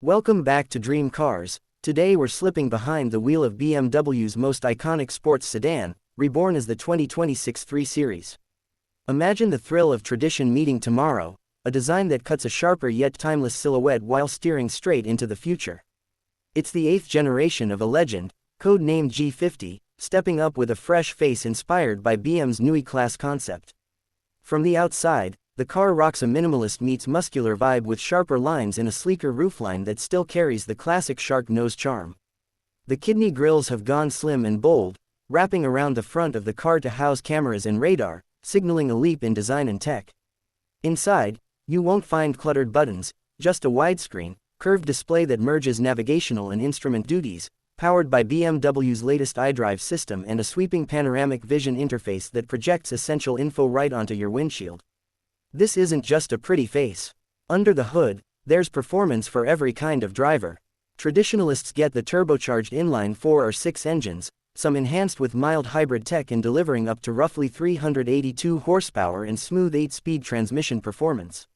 Welcome back to Dream Cars. Today we're slipping behind the wheel of BMW's most iconic sports sedan, reborn as the 2026 3 Series. Imagine the thrill of tradition meeting tomorrow, a design that cuts a sharper yet timeless silhouette while steering straight into the future. It's the 8th generation of a legend, code-named G50, stepping up with a fresh face inspired by BM's new E-Class concept. From the outside, the car rocks a minimalist meets muscular vibe with sharper lines and a sleeker roofline that still carries the classic shark nose charm. The kidney grills have gone slim and bold, wrapping around the front of the car to house cameras and radar, signaling a leap in design and tech. Inside, you won't find cluttered buttons, just a widescreen, curved display that merges navigational and instrument duties, powered by BMW's latest iDrive system and a sweeping panoramic vision interface that projects essential info right onto your windshield. This isn't just a pretty face. Under the hood, there's performance for every kind of driver. Traditionalists get the turbocharged inline 4 or 6 engines, some enhanced with mild hybrid tech and delivering up to roughly 382 horsepower and smooth 8-speed transmission performance.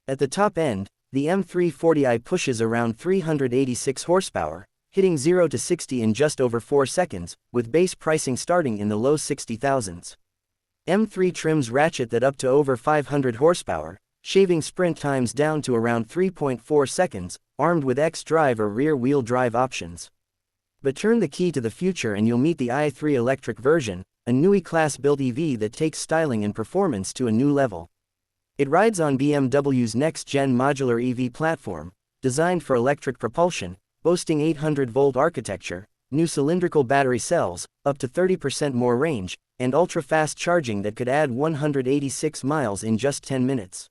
At the top end, the M340i pushes around 386 horsepower, hitting 0 to 60 in just over 4 seconds, with base pricing starting in the low 60,000s. M3 trims ratchet that up to over 500 horsepower, shaving sprint times down to around 3.4 seconds, armed with X-Drive or rear-wheel drive options. But turn the key to the future and you'll meet the i3 electric version, a new E-Class built EV that takes styling and performance to a new level. It rides on BMW's next-gen modular EV platform, designed for electric propulsion, boasting 800-volt architecture, new cylindrical battery cells, up to 30% more range, and ultra-fast charging that could add 186 miles in just 10 minutes.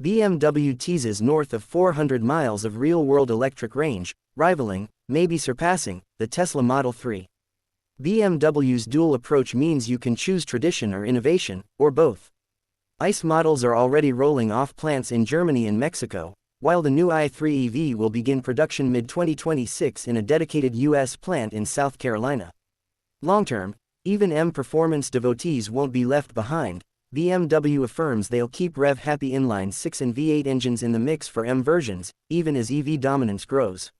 BMW teases north of 400 miles of real-world electric range, rivaling, maybe surpassing, the Tesla Model 3. BMW's dual approach means you can choose tradition or innovation, or both. ICE models are already rolling off plants in Germany and Mexico, while the new i3 EV will begin production mid-2026 in a dedicated U.S. plant in South Carolina. Long-term, even M performance devotees won't be left behind. BMW affirms they'll keep rev-happy inline 6 and V8 engines in the mix for M versions, even as EV dominance grows.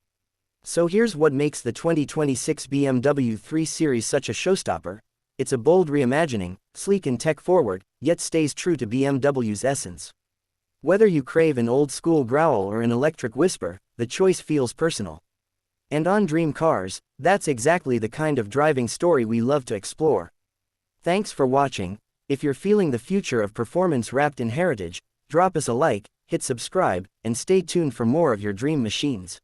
So here's what makes the 2026 BMW 3 Series such a showstopper. It's a bold reimagining, sleek and tech-forward, yet stays true to BMW's essence. Whether you crave an old-school growl or an electric whisper, the choice feels personal. And on Dream Cars, that's exactly the kind of driving story we love to explore. Thanks for watching. If you're feeling the future of performance wrapped in heritage, drop us a like, hit subscribe, and stay tuned for more of your dream machines.